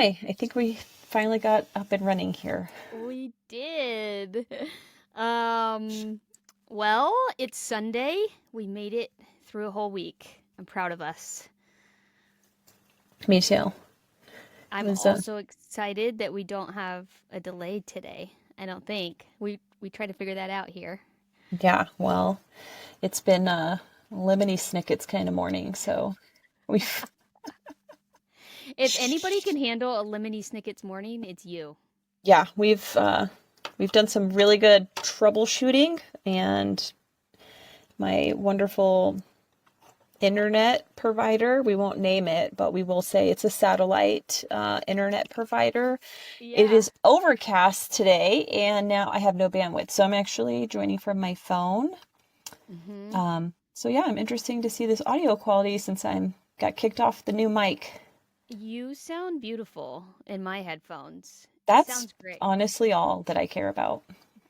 Hi, I think we finally got up and running here. We did. Um, well, it's Sunday. We made it through a whole week. I'm proud of us. Me too. It I'm was also excited that we don't have a delay today. I don't think. We tried to figure that out here. yeah, well, it's been lemony snickets kind of morning, so we've If anybody can handle a lemony snickets morning, it's you. yeah, we've done some really good troubleshooting, and my wonderful internet provider, we won't name it, but we will say it's a satellite internet provider. It Yeah. is overcast today, and now I have no bandwidth, so I'm actually joining from my phone. Mm-hmm. So yeah, I'm interesting to see this audio quality since I'm got kicked off the new mic. You sound beautiful in my headphones. It That's sounds great. honestly all that I care about.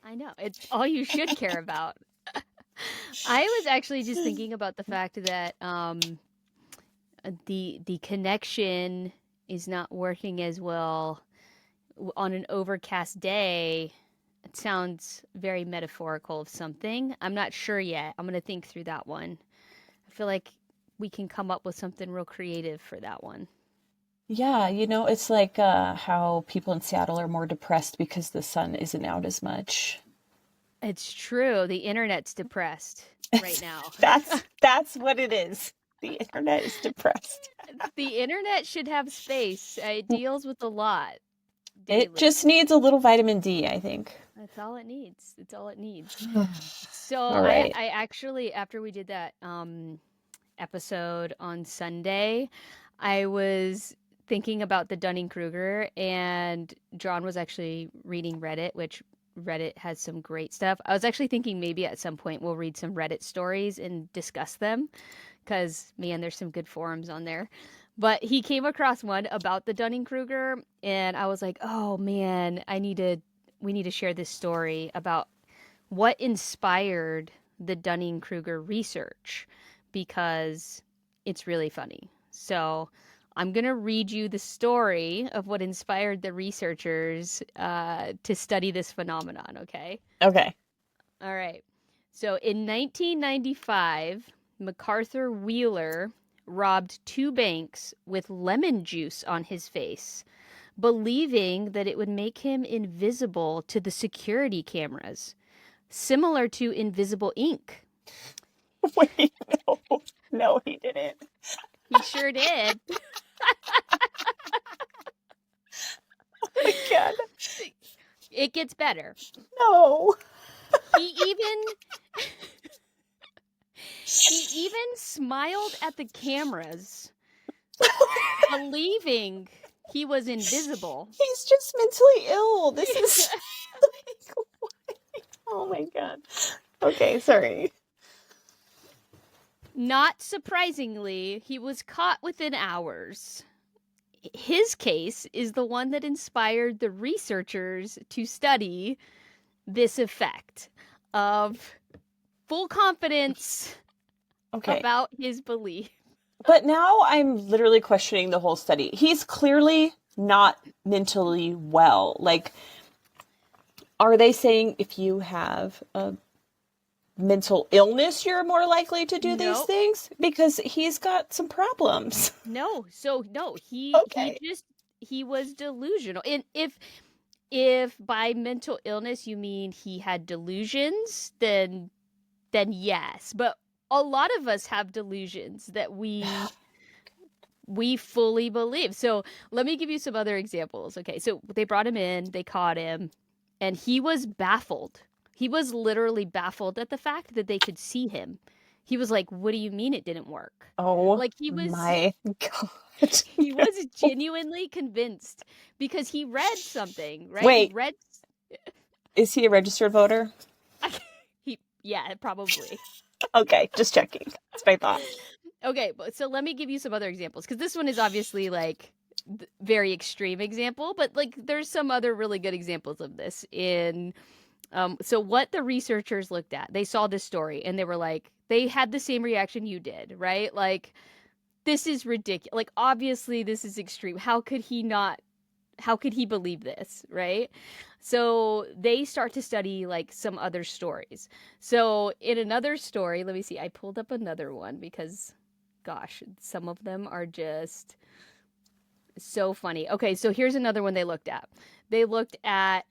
I know. It's all you should care about. I was actually just thinking about the fact that the connection is not working as well on an overcast day. It sounds very metaphorical of something. I'm not sure yet. I'm gonna think through that one. I feel like we can come up with something real creative for that one. Yeah, it's like how people in Seattle are more depressed because the sun isn't out as much. It's true. The internet's depressed right now. That's what it is. The internet is depressed. The internet should have space. It deals with a lot It daily. just needs a little vitamin D, I think. That's all it needs. It's all it needs. So All I right. I actually after we did that episode on Sunday, I was thinking about the Dunning-Kruger and John was actually reading Reddit, which Reddit has some great stuff. I was actually thinking maybe at some point we'll read some Reddit stories and discuss them because man, there's some good forums on there. But he came across one about the Dunning-Kruger and I was like, "Oh man, we need to share this story about what inspired the Dunning-Kruger research because it's really funny." So I'm going to read you the story of what inspired the researchers to study this phenomenon, okay? Okay. All right. So in 1995, MacArthur Wheeler robbed two banks with lemon juice on his face, believing that it would make him invisible to the security cameras, similar to invisible ink. Wait, no. No, he didn't. He sure did. Oh my God. It gets better. No. He even he even smiled at the cameras, believing he was invisible. He's just mentally ill. This is like, oh my God. Okay, sorry. Not surprisingly, he was caught within hours. His case is the one that inspired the researchers to study this effect of full confidence Okay. about his belief. But now I'm literally questioning the whole study. He's clearly not mentally well. Like, are they saying if you have a mental illness, you're more likely to do these No, things? Because he's got some problems. no. So no, he Okay. just he was delusional. And if by mental illness you mean he had delusions, then yes. But a lot of us have delusions that we fully believe. So let me give you some other examples. Okay, so they brought him in, they caught him, and he was baffled. He was literally baffled at the fact that they could see him. He was like, "What do you mean it didn't work?" Oh Like my God. he was genuinely convinced because he read something, right? He Wait, read is he a registered voter? he yeah, probably. Okay, just checking. That's my thought. Okay, but so let me give you some other examples because this one is obviously like very extreme example, but like there's some other really good examples of this in so what the researchers looked at, they saw this story and they were like they had the same reaction you did, right? Like this is ridiculous. Like obviously this is extreme. How could he not how could he believe this, right? So they start to study like some other stories. So in another story, let me see, I pulled up another one because gosh, some of them are just so funny. Okay, so here's another one they looked at. They looked at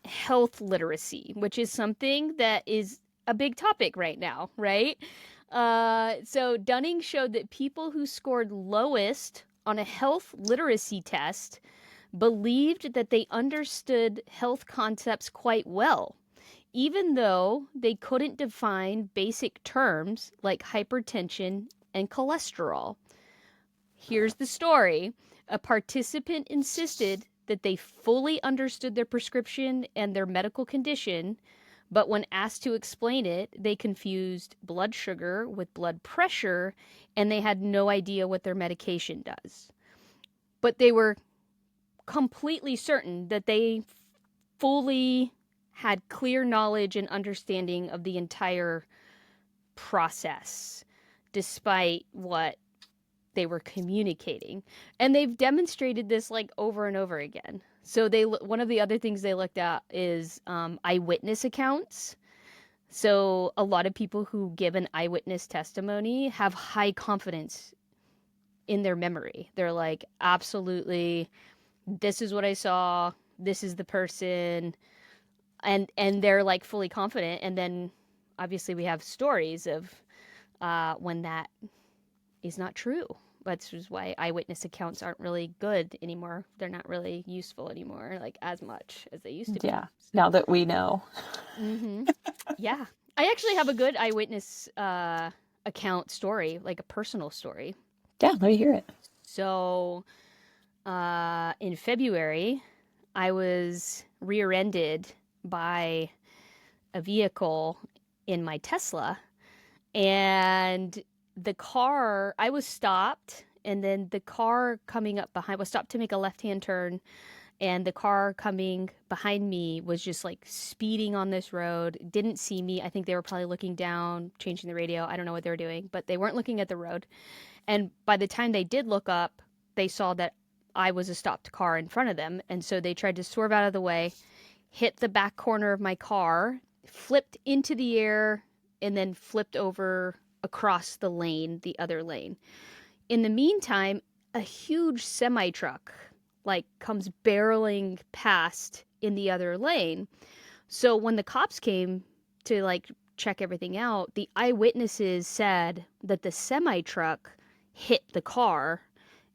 health literacy, which is something that is a big topic right now, right? So Dunning showed that people who scored lowest on a health literacy test believed that they understood health concepts quite well, even though they couldn't define basic terms like hypertension and cholesterol. Here's the story. A participant insisted that they fully understood their prescription and their medical condition, but when asked to explain it, they confused blood sugar with blood pressure and they had no idea what their medication does. But they were completely certain that they fully had clear knowledge and understanding of the entire process, despite what they were communicating. And they've demonstrated this like over and over again. So one of the other things they looked at is eyewitness accounts. So a lot of people who give an eyewitness testimony have high confidence in their memory. They're like, absolutely, this is what I saw, this is the person, and they're like fully confident. And then obviously we have stories of when that is not true. That's just why eyewitness accounts aren't really good anymore. They're not really useful anymore, like as much as they used to be. Yeah, now that we know. Mm-hmm. Yeah. I actually have a good eyewitness account story, like a personal story. Yeah, let me hear it. So in February, I was rear-ended by a vehicle in my Tesla, and the car, I was stopped, and then the car coming up behind was stopped to make a left-hand turn, and the car coming behind me was just like speeding on this road, didn't see me. I think they were probably looking down, changing the radio. I don't know what they were doing, but they weren't looking at the road. And by the time they did look up, they saw that I was a stopped car in front of them, and so they tried to swerve out of the way, hit the back corner of my car, flipped into the air, and then flipped over across the lane, the other lane. In the meantime, a huge semi-truck like comes barreling past in the other lane. So when the cops came to like check everything out, the eyewitnesses said that the semi-truck hit the car,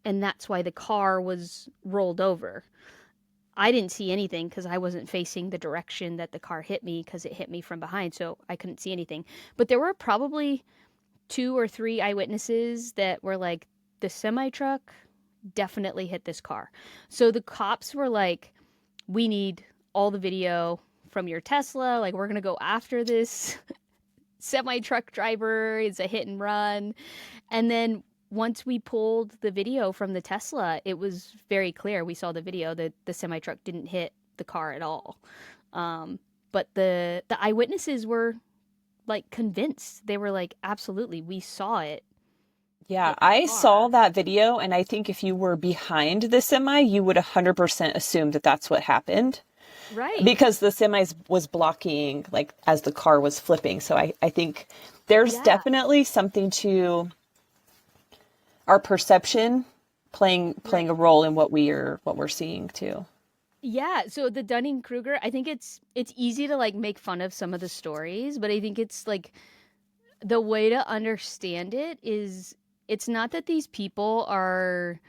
and that's why the car was rolled over. I didn't see anything because I wasn't facing the direction that the car hit me because it hit me from behind, so I couldn't see anything. But there were probably 2 or 3 eyewitnesses that were like, the semi-truck definitely hit this car. So the cops were like, we need all the video from your Tesla. Like, we're going to go after this semi-truck driver. It's a hit and run. And then once we pulled the video from the Tesla, it was very clear. We saw the video that the semi-truck didn't hit the car at all. But the eyewitnesses were like convinced. They were like, absolutely, we saw it. Yeah, I saw that video, and I think if you were behind the semi, you would 100% assume that that's what happened. Right. Because the semi was blocking, like, as the car was flipping. So I think there's definitely something to our perception playing a role in what we're seeing too. Yeah, so the Dunning-Kruger, I think it's easy to like make fun of some of the stories, but I think it's like the way to understand it is it's not that these people are,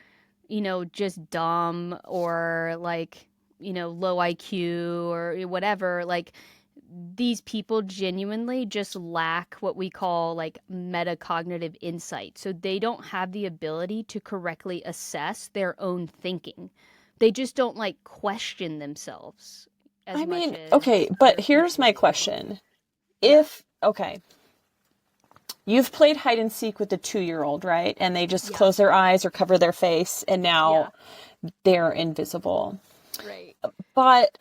just dumb or like, low IQ or whatever. Like, these people genuinely just lack what we call like metacognitive insight. So they don't have the ability to correctly assess their own thinking. They just don't like question themselves as much as okay, but here's my question. Okay, you've played hide and seek with the 2-year-old, right? And they just close their eyes or cover their face, and now they're invisible. Right. But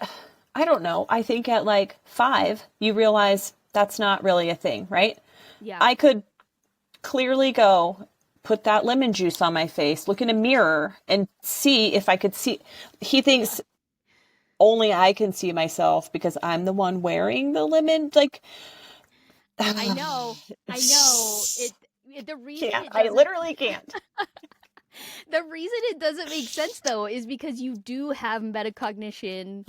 I don't know. I think at like 5, you realize that's not really a thing, right? Yeah. I could clearly go put that lemon juice on my face, look in a mirror and see if I could see. He thinks only I can see myself because I'm the one wearing the lemon. Like, I know. I know. The reason can't. it I doesn't literally can't. the reason it doesn't make sense though is because you do have metacognition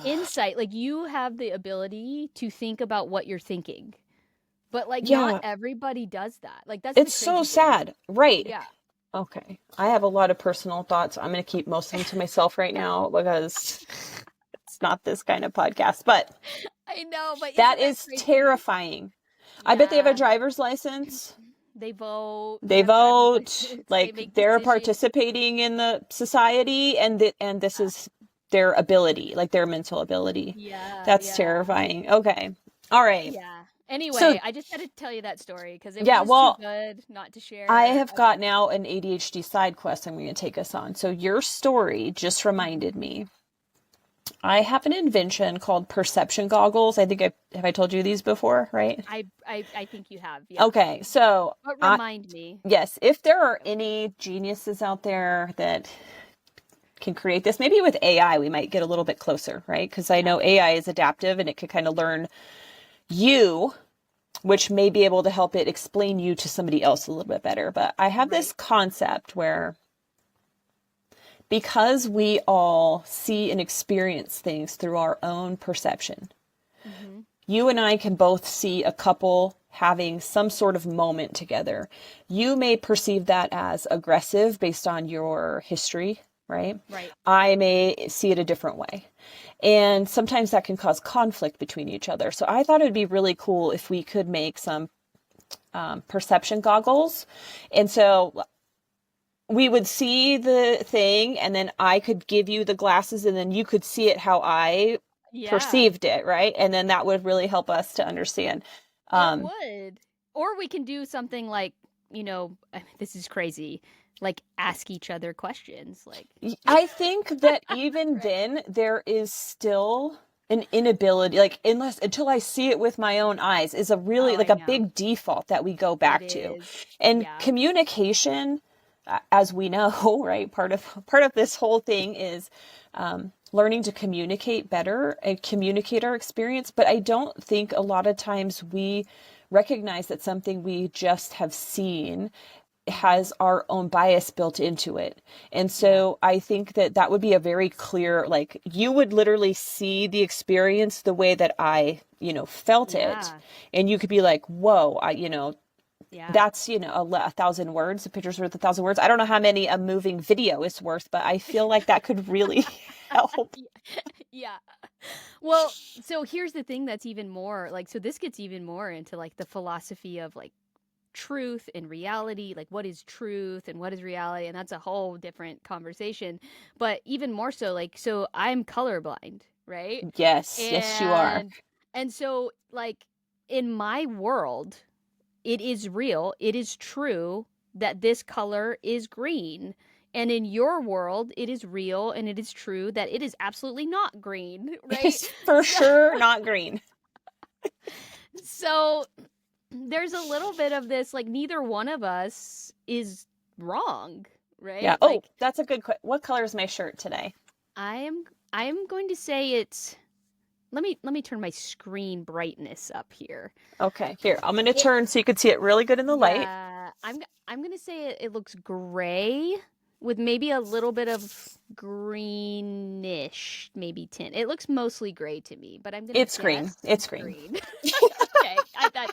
insight. Like you have the ability to think about what you're thinking. But like not Yeah, everybody does that. Like that's the it's so crazy thing. sad. Right. Yeah. Okay. I have a lot of personal thoughts. I'm going to keep most of them to myself right now because it's not this kind of podcast. But I know, but that isn't that is crazy? terrifying. I bet they have a Yeah. driver's license. They vote, they They have driver's vote, license, they like make they're decisions. participating in the society, and this is their ability, like their mental ability. Yeah, That's yeah. terrifying. Okay. All right. Yeah. So, Anyway, I just had to tell you that story because it was yeah, just too well, good not to I share. have got now an ADHD side quest I'm going to take us on. So, your story just Mhm. reminded me. I have an invention called perception goggles. I think have I told you these before, right? I think you have, yeah. Okay. So, But remind me. yes, if there are any geniuses out there that can create this, maybe with AI, we might get a little bit closer, right? Because I Yeah. know AI is adaptive and it could kind of learn you, which may be able to help it explain you to somebody else a little bit better. But I have this Right. concept where because we all see and experience things through our own perception, Mm-hmm. you and I can both see a couple having some sort of moment together. You may perceive that as aggressive based on your history, right? Right. I may see it a different way. And sometimes that can cause conflict between each other. So I thought it'd be really cool if we could make some perception goggles. And so we would see the thing, and then I could give you the glasses, and then you could see it how I Yeah, perceived it, right? And then that would really help us to understand. it Um, would. Or we can do something like, this is crazy, like ask each other questions. Like, I think that even right. then, there is still an inability, like until I see it with my own eyes, is a Oh, really like I a know. big default that we go It back to. is. And Yeah. communication, as we know, right, part of this whole thing is learning to communicate better and communicate our experience. But I don't think a lot of times we recognize that something we just have seen Hmm. has our own bias built into it. And Yeah. so I think that that would be a very clear, like you would literally see the experience the way that I, felt it. Yeah. And you could be like, whoa, Yeah. that's, a thousand words, a picture's worth a thousand words. I don't know how many a moving video is worth, but I feel like that could really help. Yeah. Well, so here's the thing that's even more like, so this gets even more into like the philosophy of like truth and reality, like what is truth and what is reality, and that's a whole different conversation. But even more so, like, so I'm colorblind, right? Yes, yes, you are. And so like in my world, it is real, it is true that this color is green. And in your world, it is real and it is true that it is absolutely not green, right? It's for So, sure not green. so there's a little bit of this like neither one of us is wrong, Yeah. right? Oh, Like that's a good question. What color is my shirt today? I am going to say it's let me turn my screen brightness up here. Okay, here, I'm going to It turn so you can see it really good in the light. Yeah, I'm gonna say it looks gray with maybe a little bit of greenish maybe tint. It looks mostly gray to me, but I'm gonna It's green. guess It's green. green. Okay, I thought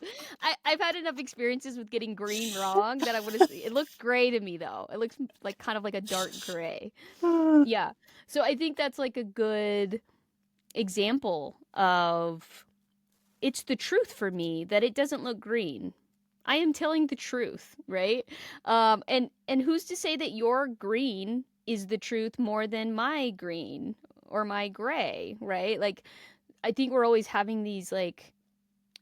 I've had enough experiences with getting green wrong that I would have. It looks gray to me though. It looks like kind of like a dark gray. Yeah, so I think that's like a good example of it's the truth for me that it doesn't look green. I am telling the truth, right? And who's to say that your green is the truth more than my green or my gray, right? Like I think we're always having these like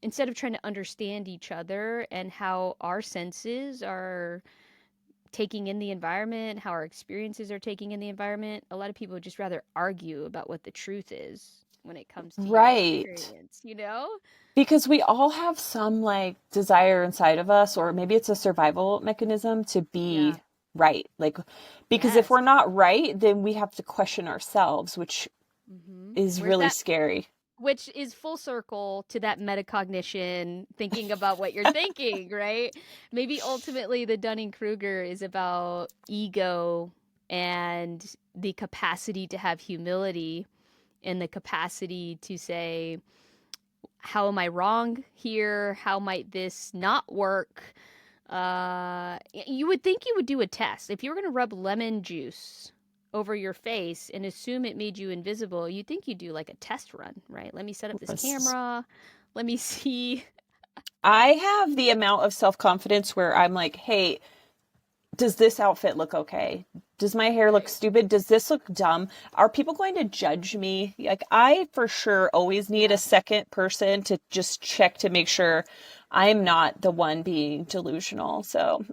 instead of trying to understand each other and how our senses are taking in the environment, how our experiences are taking in the environment, a lot of people would just rather argue about what the truth is when it comes to your Right. experience, you know? Because we all have some like desire inside of us, or maybe it's a survival mechanism to Yeah. be right. Like, because if Yes. we're not right, then we have to question ourselves, which is Where's really that? scary. Which is full circle to that metacognition, thinking about what you're thinking, right? Maybe ultimately the Dunning-Kruger is about ego and the capacity to have humility and the capacity to say, how am I wrong here? How might this not work? You would think you would do a test. If you were going to rub lemon juice over your face and assume it made you invisible, you'd think you'd do like a test run, right? Let me set up this camera. Let me see. I have the amount of self-confidence where I'm like, hey, does this outfit look okay? Does my hair look Right. stupid? Does this look dumb? Are people going to judge me? Like, I for sure always need a Yeah. second person to just check to make sure I'm not the one being delusional. So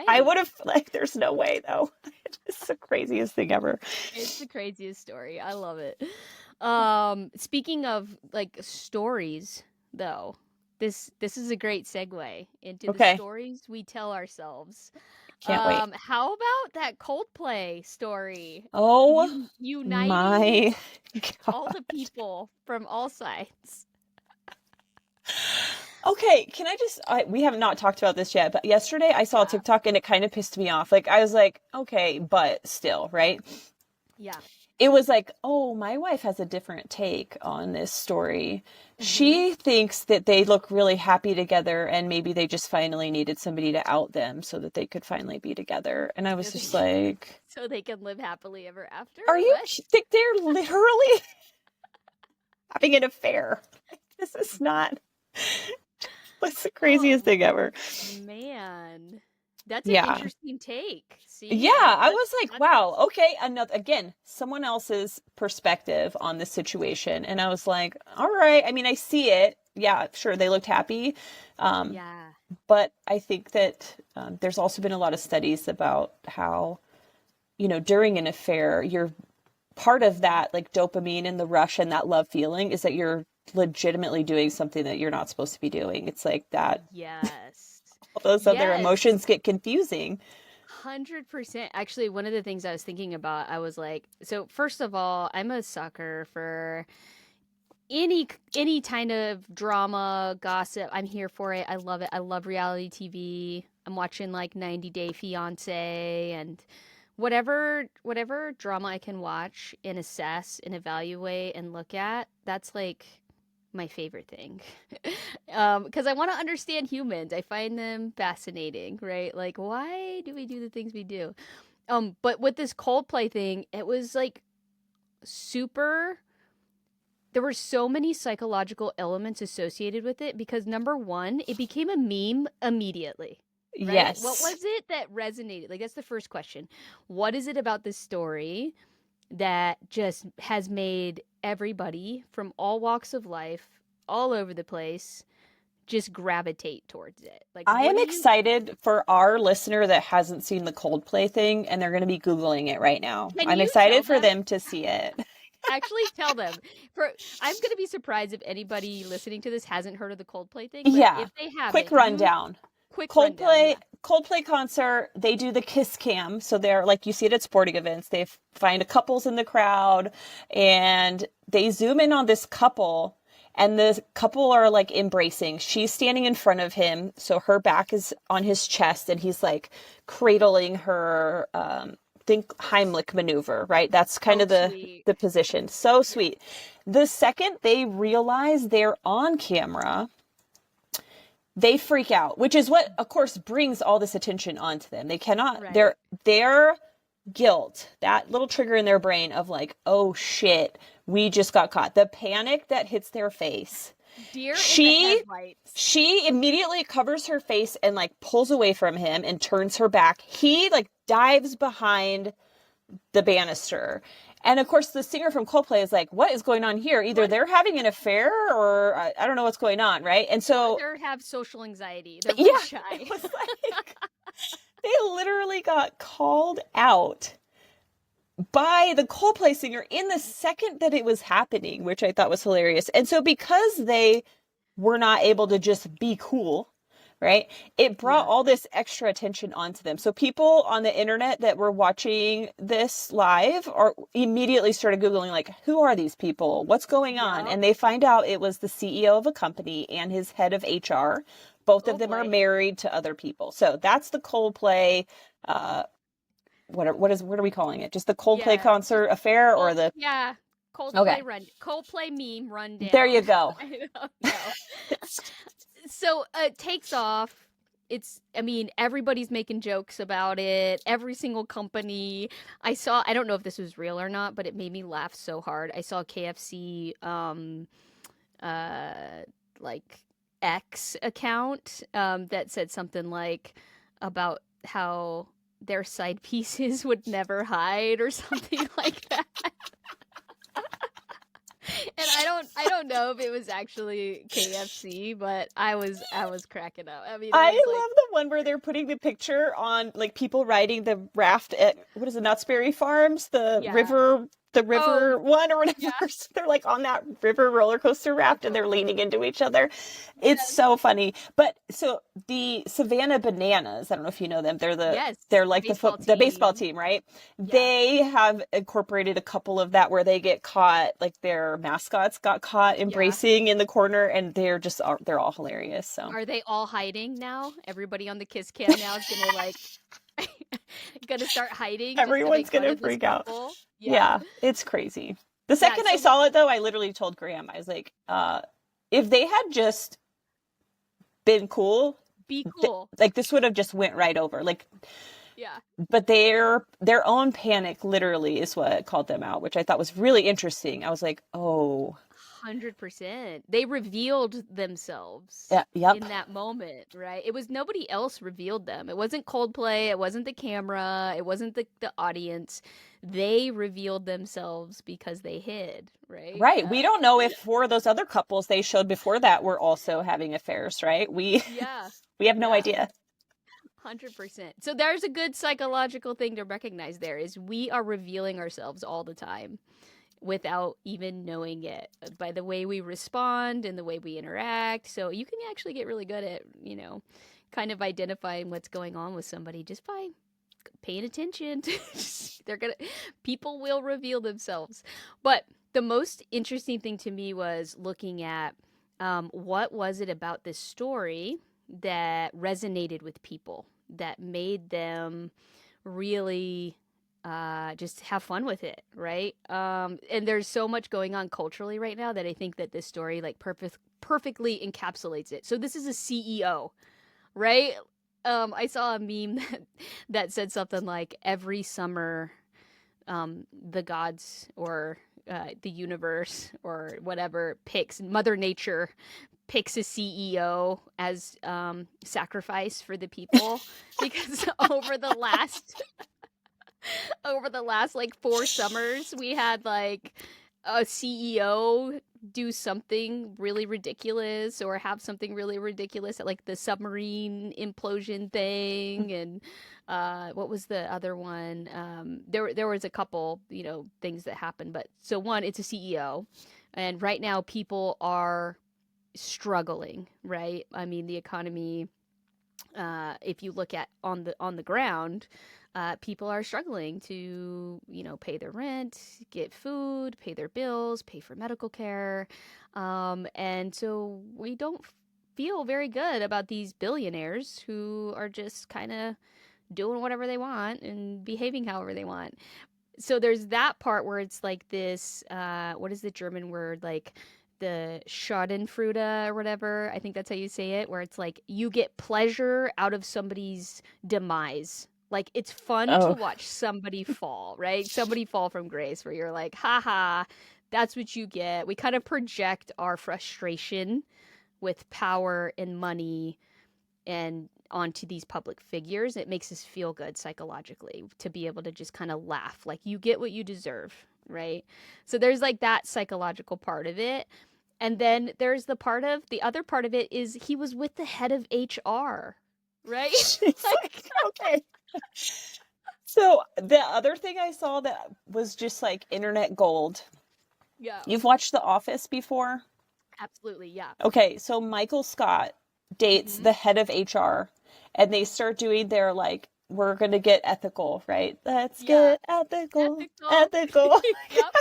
I Right. would have, like, there's no way though. It's the craziest thing ever. It's the craziest story. I love it. Speaking of like stories, though, this is a great segue into the Okay. stories we tell ourselves. Can't wait. How about that Coldplay story? Oh Uniting my all the God. people from all sides. Okay, can I just, we have not talked about this yet, but yesterday I saw a Yeah. TikTok and it kind of pissed me off. Like, I was like, okay, but still, right? Yeah. It was like, oh, my wife has a different take on this story. Mm-hmm. She thinks that they look really happy together and maybe they just finally needed somebody to out them so that they could finally be together. And I was So they just like, so they can live happily ever after? are you, What? think they're literally having an affair? This is not, what's the craziest Oh thing ever? man. That's an Yeah. interesting take. Yeah, See? I was like, That's wow, okay, another again, someone else's perspective on the situation. And I was like, all right, I mean, I see it. Yeah, sure, they looked happy. Um, yeah. but I think that there's also been a lot of studies about how, during an affair, you're part of that like dopamine and the rush and that love feeling is that you're legitimately doing something that you're not supposed to be doing. It's like that Yes. all those other Yes. emotions get confusing. 100%. Actually, one of the things I was thinking about, I was like, so first of all, I'm a sucker for any kind of drama, gossip. I'm here for it. I love it. I love reality TV. I'm watching like 90 Day Fiance and whatever drama I can watch and assess and evaluate and look at. That's like my favorite thing. Because I want to understand humans. I find them fascinating, right? Like, why do we do the things we do? But with this Coldplay thing, it was like super. There were so many psychological elements associated with it because number one, it became a meme immediately, right? What Yes. was it that resonated? Like, that's the first question. What is it about this story that just has made everybody from all walks of life, all over the place, just gravitate towards it? Like, I what am do you excited for our listener that hasn't seen the Coldplay thing and they're going to be Googling it right now. can I'm you tell excited for them? them to see it. Actually, tell them. For I'm gonna be surprised if anybody listening to this hasn't heard of the Coldplay thing, but Yeah. if they Quick haven't, you rundown. quick rundown. Coldplay Yeah. Coldplay concert, they do the kiss cam. So they're like you see it at sporting events. They find a couples in the crowd and they zoom in on this couple and the couple are like embracing. She's standing in front of him, so her back is on his chest and he's like cradling her think Heimlich maneuver, right? That's kind So of the sweet. position. So Yeah. sweet. The second they realize they're on camera, they freak out, which is what of course brings all this attention onto them. They cannot Right. their guilt, that little trigger in their brain of like, oh shit, we just got caught. The panic that hits their face. Deer in the She headlights. she immediately covers her face and like pulls away from him and turns her back. He like dives behind the banister. And of course, the singer from Coldplay is like, what is going on here? Either What? they're having an affair or I don't know what's going on, right? And Or so, they have social anxiety. They're real yeah, shy. it was like, they literally got called out by the Coldplay singer in the second that it was happening, which I thought was hilarious. And so, because they were not able to just be cool, right? It brought Yeah. all this extra attention onto them. So people on the internet that were watching this live are immediately started Googling, like, who are these people? What's going on? Yep. And they find out it was the CEO of a company and his head of HR. Both of them are Coldplay. married to other people. So that's the Coldplay, uh, what are we calling it? Just the Coldplay Yeah. Just concert affair or the, yeah. okay, Coldplay meme there you rundown. go. I don't know. So it takes off. I mean, everybody's making jokes about it. Every single company. I don't know if this was real or not, but it made me laugh so hard. I saw KFC, uh, like X account, that said something like about how their side pieces would never hide or something like that. And I don't know if it was actually KFC, but I was cracking up. I mean, it I was like, love the one where they're putting the picture on, like, people riding the raft at, what is it, Knott's Berry Farms, yeah. the Oh, river one or whatever. yeah. So they're like on that river roller coaster raft and they're leaning into each other. It's Yes. so funny. But so the Savannah Bananas, I don't know if you know them. Yes. They're The like baseball the baseball team. team, right? Yeah. They have incorporated a couple of that where they get caught, like their mascots got caught Yeah. embracing in the corner, and they're all hilarious. So Are they all hiding now? Everybody on the Kiss Cam now is gonna like gonna start hiding just to everyone's make fun gonna of this freak out. couple. Yeah. Yeah, it's crazy. The Yeah. second I So saw it, though, I literally told Graham, I was like, if they had just been cool, be cool. like this would have just went right over. Like, Yeah. but their own panic literally is what called them out, which I thought was really interesting. I was like, oh, 100%. They revealed themselves yeah, yep, in that moment, right? It was nobody else revealed them. It wasn't Coldplay, it wasn't the camera, it wasn't the audience. They revealed themselves because they hid, right? right. We don't know if four of those other couples they showed before that were also having affairs, right? Yeah. We have no Yeah. idea. 100%. So there's a good psychological thing to recognize there is we are revealing ourselves all the time without even knowing it by the way we respond and the way we interact. So you can actually get really good at, kind of identifying what's going on with somebody just by paying attention. People will reveal themselves. But the most interesting thing to me was looking at what was it about this story that resonated with people that made them really just have fun with it, right? And there's so much going on culturally right now that I think that this story like perfectly encapsulates it. So this is a CEO, right? I saw a meme that said something like every summer, the gods or the universe or whatever picks Mother Nature picks a CEO as sacrifice for the people because over the last like 4 summers we had like a CEO do something really ridiculous or have something really ridiculous at like the submarine implosion thing and what was the other one there was a couple things that happened but so one it's a CEO and right now people are struggling, right? I mean, the economy, if you look at on the ground, people are struggling to, pay their rent, get food, pay their bills, pay for medical care. And so we don't feel very good about these billionaires who are just kind of doing whatever they want and behaving however they want. So there's that part where it's like this, what is the German word? Like the Schadenfreude or whatever. I think that's how you say it, where it's like you get pleasure out of somebody's demise. Like it's fun to Oh, watch somebody fall, right? Somebody fall from grace where you're like, haha, that's what you get. We kind of project our frustration with power and money and onto these public figures. It makes us feel good psychologically to be able to just kind of laugh like you get what you deserve, right? So there's like that psychological part of it. And then there's the other part of it is he was with the head of HR, right? she's Like, like, okay. So the other thing I saw that was just like internet gold. yeah. You've watched The Office before? Absolutely, yeah. Okay, so Michael Scott dates Hmm. the head of HR, and they start doing their like, we're gonna get ethical, right? Let's Yeah. get ethical, Ethical. ethical. Yep.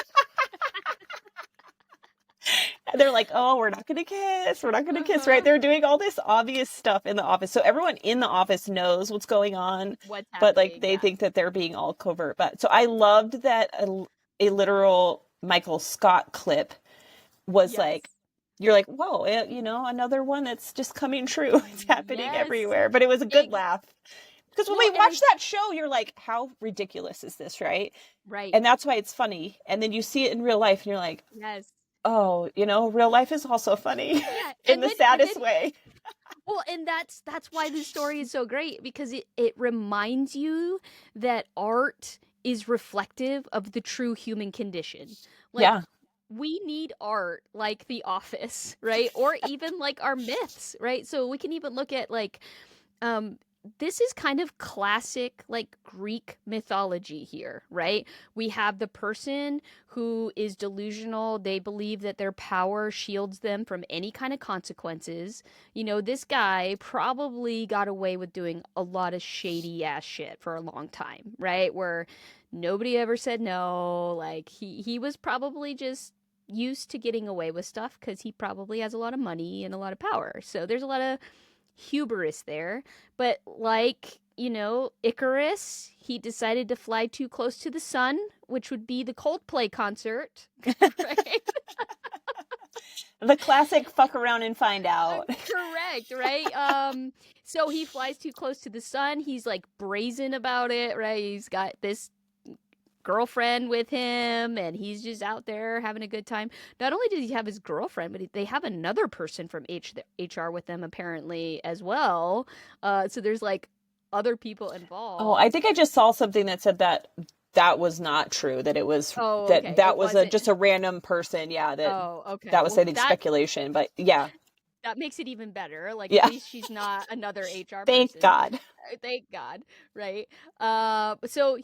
And they're like, oh, we're not gonna kiss, we're not gonna kiss, right? Uh-huh. They're doing all this obvious stuff in the office. So everyone in the office knows what's going on, What's but like happening? they Yeah. think that they're being all covert. But so I loved that a literal Michael Scott clip was Yes. like, you're like, whoa, another one that's just coming true. It's happening Yes. everywhere. But it was a good Ex- laugh. Because when well, we and watch that show, you're like, how ridiculous is this, right? right. And that's why it's funny. And then you see it in real life and you're like, Yes. oh, real life is also funny Yeah. in the And then saddest way. well, and that's why this story is so great because it reminds you that art is reflective of the true human condition. Like Yeah. we need art like The Office, right? Or even like our myths, right? So we can even look at like um this is kind of classic like Greek mythology here, right? We have the person who is delusional. They believe that their power shields them from any kind of consequences. This guy probably got away with doing a lot of shady ass shit for a long time, right? Where nobody ever said no. Like he was probably just used to getting away with stuff because he probably has a lot of money and a lot of power. So there's a lot of hubris there. But like, Icarus, he decided to fly too close to the sun, which would be the Coldplay concert, right? The classic fuck around and find out. Correct, right? So he flies too close to the sun. He's like brazen about it, right? He's got this girlfriend with him and he's just out there having a good time. Not only did he have his girlfriend, but they have another person from HR with them apparently as well. So there's like other people Oh, I involved. think I just saw something that said that that was not true, that it was Oh, that okay. It that was a wasn't. just a random person, yeah, Oh, okay. that was, Well, I think, speculation, but yeah. that makes it even better. Like at Yeah. least she's not another HR Thank person. God. Thank God, right? So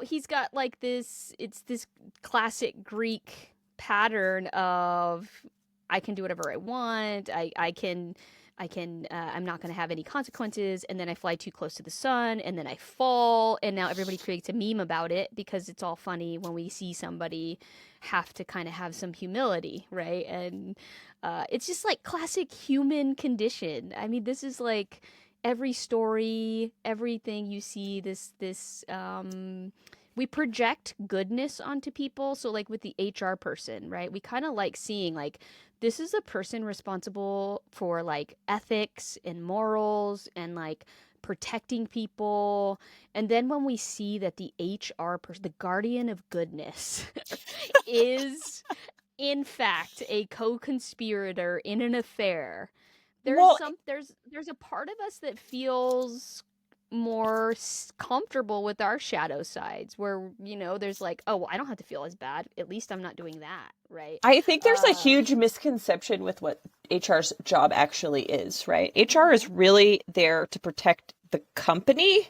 he's got like this. It's this classic Greek pattern of I can do whatever I want. I'm not going to have any consequences. And then I fly too close to the sun, and then I fall, and now everybody creates a meme about it because it's all funny when we see somebody have to kind of have some humility, right? And it's just like classic human condition. I mean, this is like every story, everything you see. We project goodness onto people. So like with the HR person, right? We kind of like seeing like this is a person responsible for like ethics and morals and like protecting people. And then when we see that the HR person, the guardian of goodness, is in fact a co-conspirator in an affair, Well, there's a part of us that feels more comfortable with our shadow sides where there's like, oh well, I don't have to feel as bad, at least I'm not doing that, right? I think there's a uh huge misconception with what HR's job actually is, right? HR mhm. is really there to protect the company,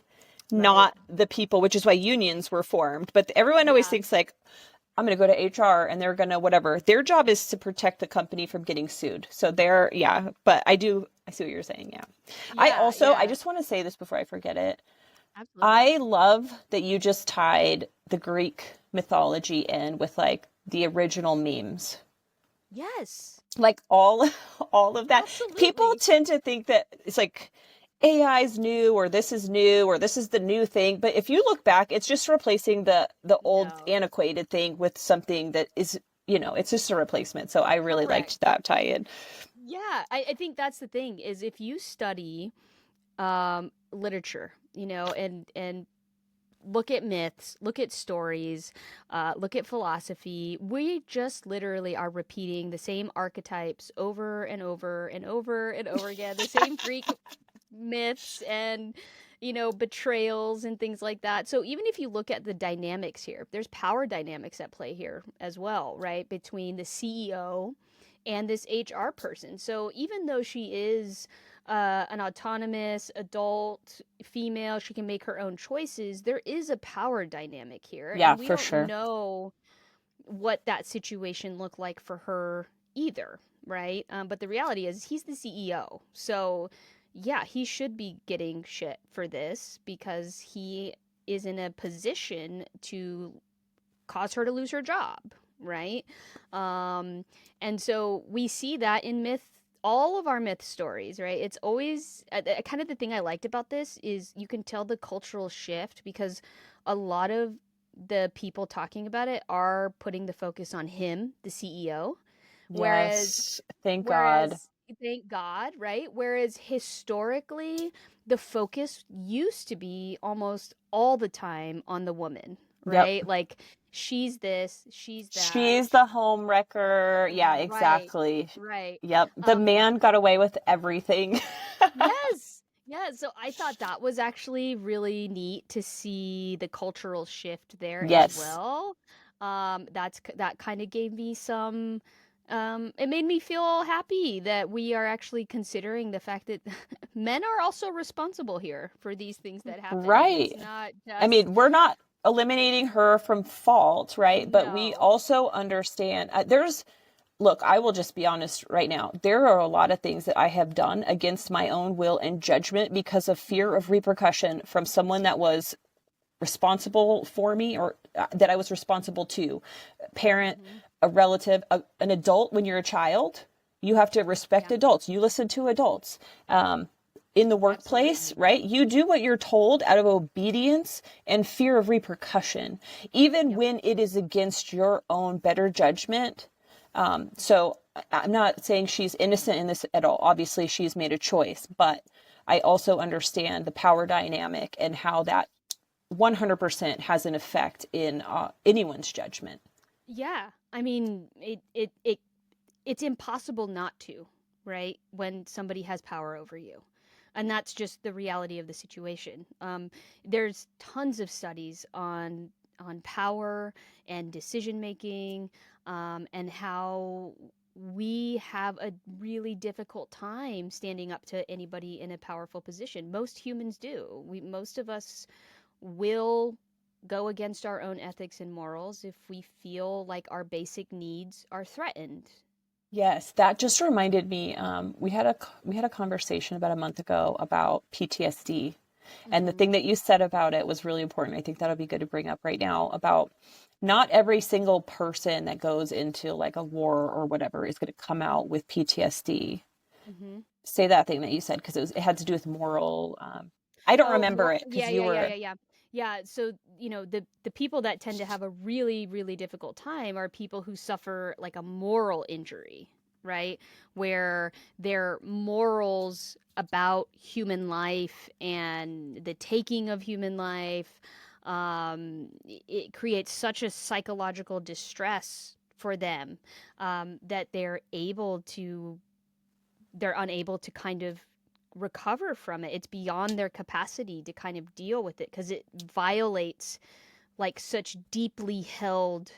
Right. not the people, which is why unions were formed. But everyone always Yeah. thinks like, I'm going to go to HR and they're going to whatever. Their job is to protect the company from getting sued. So yeah, but I see what you're saying. Yeah. Yeah. I Yeah. just want to say this before I forget it. Absolutely. I love that you just tied the Greek mythology in with like the original memes. Yes. Like all of that. People Absolutely. tend to think that it's like AI is new or this is new or this is the new thing, but if you look back, it's just replacing the old No. antiquated thing with something that is, it's just a replacement. So I really liked Correct. that tie-in. Yeah, I think that's the thing is if you study literature, and look at myths, look at stories, look at philosophy. We just literally are repeating the same archetypes over and over and over and over again, the same Greek myths and, betrayals and things like that. So even if you look at the dynamics here, there's power dynamics at play here as well, right? Between the CEO and this HR person. So even though she is an autonomous adult female, she can make her own choices. There is a power dynamic here, Yeah, and we for don't sure. know what that situation looked like for her either. right? But the reality is he's the CEO. So, yeah, he should be getting shit for this because he is in a position to cause her to lose her job, right? Um, and so we see that in all of our myth stories, right? It's always kind of the thing I liked about this is you can tell the cultural shift because a lot of the people talking about it are putting the focus on him, the CEO, whereas Yes. Thank God. whereas thank God, right? Whereas historically the focus used to be almost all the time on the woman, Yep. right? Like she's this, she's that. She's the home wrecker. Yeah, Right. exactly. Right. Yep. The Um man got away with everything. yes. Yeah, so I thought that was actually really neat to see the cultural shift there as Yes. well. That kind of gave me some it made me feel happy that we are actually considering the fact that men are also responsible here for these things that happen and it's Right. not I just mean, we're not eliminating her from fault, right? But we no. also understand look, I will just be honest right now. There are a lot of things that I have done against my own will and judgment because of fear of repercussion from someone that was responsible for me or that I was responsible to. Parent, Mhm. a relative, an adult when you're a child. You have to respect Yeah, adults. You listen to adults. In the workplace, absolutely. right? You do what you're told out of obedience and fear of repercussion, even Yep. when it is against your own better judgment. So I'm not saying she's innocent in this at all. Obviously, she's made a choice, but I also understand the power dynamic and how that 100% has an effect in anyone's judgment. Yeah. I mean, it's impossible not to, right? When somebody has power over you. And that's just the reality of the situation. There's tons of studies on power and decision making, and how we have a really difficult time standing up to anybody in a powerful position. Most humans do. Most of us will go against our own ethics and morals if we feel like our basic needs are threatened. Yes, that just reminded me. We had a conversation about a month ago about PTSD, and the Mm-hmm. thing that you said about it was really important. I think that'll be good to bring up right now about not every single person that goes into like a war or whatever is going to come out with PTSD. Mm-hmm. Say that thing that you said because it had to do with moral. I don't Oh, remember more. it Yeah, because you yeah, yeah, were yeah, yeah. Yeah, so, the people that tend to have a really, really difficult time are people who suffer like a moral injury, right? Where their morals about human life and the taking of human life, it creates such a psychological distress for them, that they're unable to kind of recover from it. It's beyond their capacity to kind of deal with it because it violates like such deeply held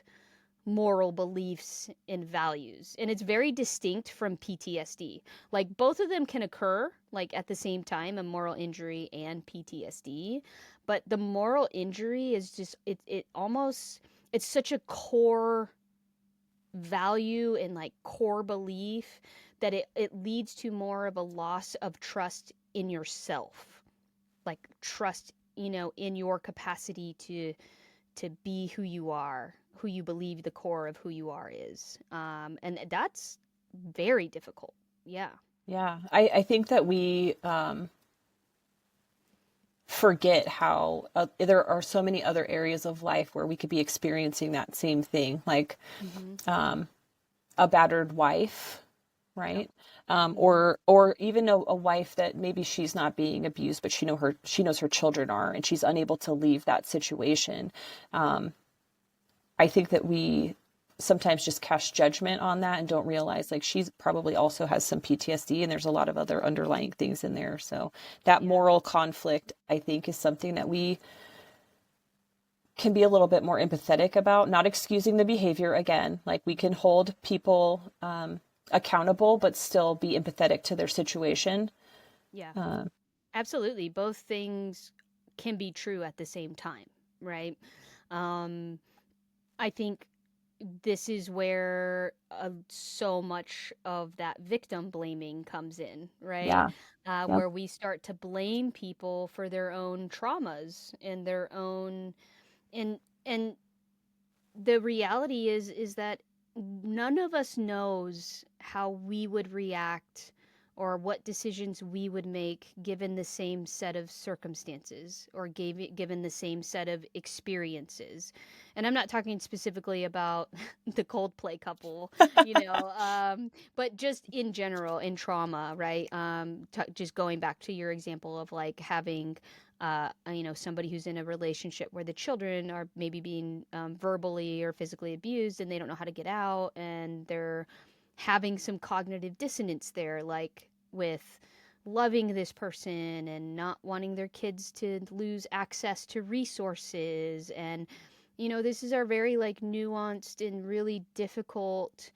moral beliefs and values. And it's very distinct from PTSD. Like both of them can occur like at the same time, a moral injury and PTSD, but the moral injury is just it almost it's such a core value and like core belief that it leads to more of a loss of trust in yourself, like trust, in your capacity to be who you are, who you believe the core of who you are is, and that's very difficult. Yeah. yeah. I think that we forget how there are so many other areas of life where we could be experiencing that same thing, like Mm-hmm. a battered wife, Yep. right? Mm-hmm. Or even a wife that maybe she's not being abused, but she knows her children are, and she's unable to leave that situation. I think that we sometimes just cast judgment on that and don't realize like she's probably also has some PTSD and there's a lot of other underlying things in there. So that Yeah. moral conflict, I think, is something that we can be a little bit more empathetic about, not excusing the behavior again. Like we can hold people accountable, but still be empathetic to their situation. Yeah. Absolutely. Both things can be true at the same time, right? Um, I think this is where so much of that victim blaming comes in, right? Yeah. Yep. Where we start to blame people for their own traumas and their own, and and the reality is that none of us knows how we would react or what decisions we would make given the same set of circumstances or given the same set of experiences. And I'm not talking specifically about the Coldplay couple, but just in general in trauma, right? Just going back to your example of like having somebody who's in a relationship where the children are maybe being verbally or physically abused and they don't know how to get out, and they're having some cognitive dissonance there, like with loving this person and not wanting their kids to lose access to resources. And, this is our very like nuanced and really difficult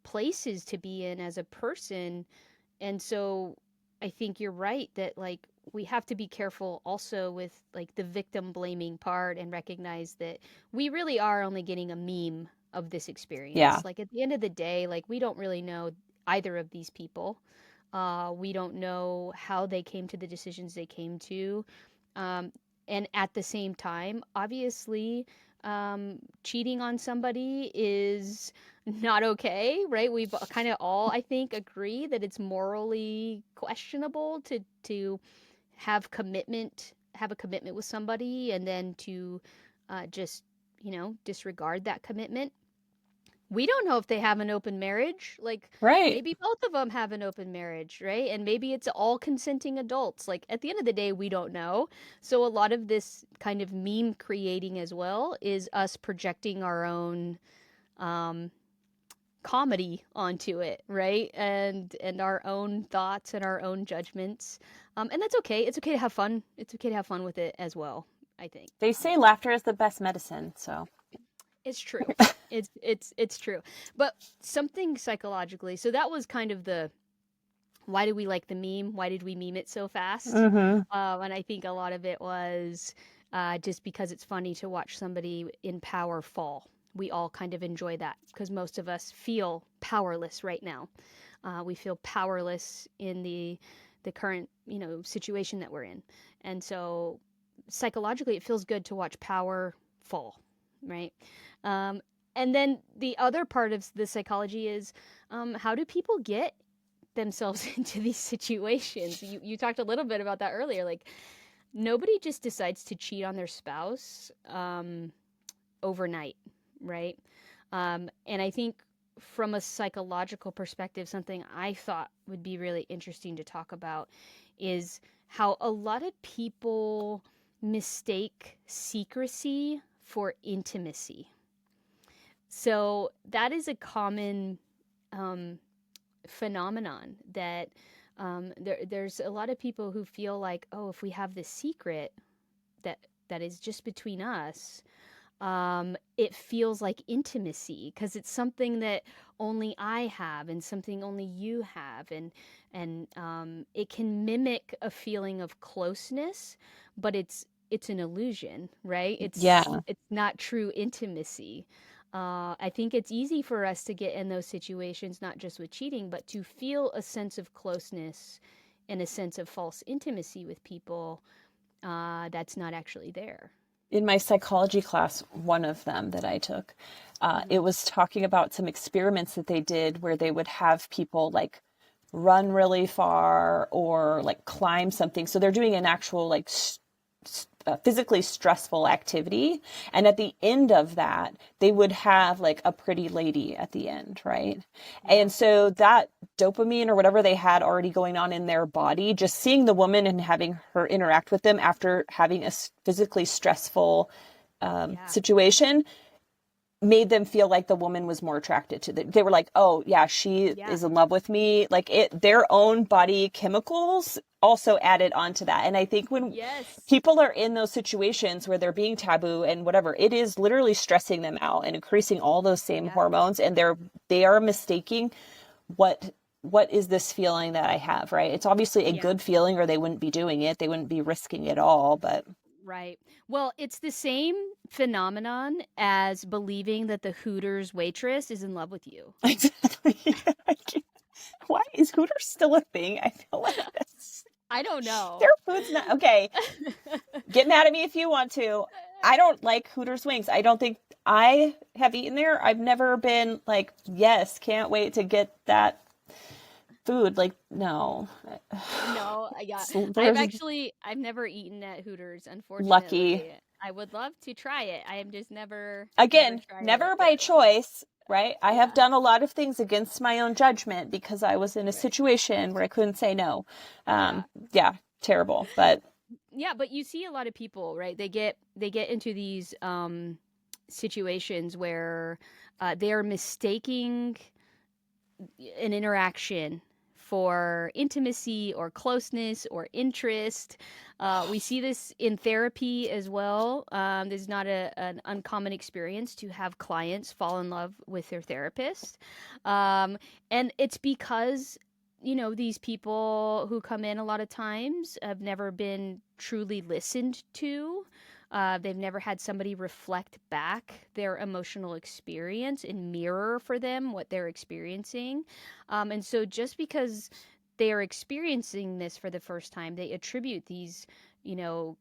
places to be in as a person. And so I think you're right that like we have to be careful also with like the victim blaming part and recognize that we really are only getting a meme of this Yeah. experience. Like at the end of the day, like we don't really know either of these people. We don't know how they came to the decisions they came to. Um, and at the same time, obviously, cheating on somebody is not okay, right? We've kind of all, I think, agree that it's morally questionable to have a commitment with somebody and then to just disregard that commitment. We don't know if they have an open marriage. Like Right. maybe both of them have an open marriage, right? And maybe it's all consenting adults. Like at the end of the day, we don't know. So a lot of this kind of meme creating as well is us projecting our own um, comedy onto it, right? And our own thoughts and our own judgments. And that's okay. It's okay to have fun. It's okay to have fun with it as well, I think. They say laughter is the best medicine, so. It's true. It's true. But something psychologically. So that was kind of the why do we like the meme? Why did we meme it so fast? Mm-hmm. And I think a lot of it was just because it's funny to watch somebody in power fall. We all kind of enjoy that because most of us feel powerless right now. We feel powerless in the current situation that we're in, and so psychologically, it feels good to watch power fall, right? Um, and then the other part of the psychology is how do people get themselves into these situations? You talked a little bit about that earlier. Like nobody just decides to cheat on their spouse overnight, right? And I think from a psychological perspective, something I thought would be really interesting to talk about is how a lot of people mistake secrecy for intimacy. So that is a common um, phenomenon that there's a lot of people who feel like, oh, if we have this secret that is just between us, it feels like intimacy because it's something that only I have and something only you have, and it can mimic a feeling of closeness, but it's an illusion, right? Yeah. It's not true intimacy. I think it's easy for us to get in those situations, not just with cheating, but to feel a sense of closeness and a sense of false intimacy with people that's not actually there. In my psychology class, one of them that I took, Hmm. it was talking about some experiments that they did where they would have people like run really far or like climb something. So they're doing an actual like physically stressful activity. And at the end of that, they would have like a pretty lady at the end, right? Yeah. And so that dopamine or whatever they had already going on in their body, just seeing the woman and having her interact with them after having a physically stressful Yeah. situation made them feel like the woman was more attracted to them. They were like, oh yeah, she Yeah. is in love with me. Like their own body chemicals also added onto that. And I think when Yes. people are in those situations where they're being taboo and whatever, it is literally stressing them out and increasing all those same Yeah. hormones. And they are mistaking what what is this feeling that I have, right? It's obviously a Yeah. good feeling or they wouldn't be doing it. They wouldn't be risking it all, but Right. Well, it's the same phenomenon as believing that the Hooters waitress is in love with you. Exactly. I can't- Why is Hooters still a thing? I feel like that's I don't their know. food's not okay. Get mad at me if you want to. I don't like Hooters wings. I don't think I have eaten there. I've never been like, yes, can't wait to get that food. Like, no. No, yeah. There's I've never eaten at Hooters, lucky. unfortunately. I would love to try it. I am just never Again, tried it. never by choice, right? I have Yeah, done a lot of things against my own judgment because I was in a right. situation where I couldn't say no. Yeah. Yeah, terrible. But Yeah, but you see a lot of people, right? They get into these situations where they're mistaking an interaction for intimacy or closeness or interest. We see this in therapy as well. This is not an uncommon experience to have clients fall in love with their therapist. And it's because, these people who come in a lot of times have never been truly listened to. They've never had somebody reflect back their emotional experience and mirror for them what they're experiencing. And so just because they are experiencing this for the first time, they attribute these,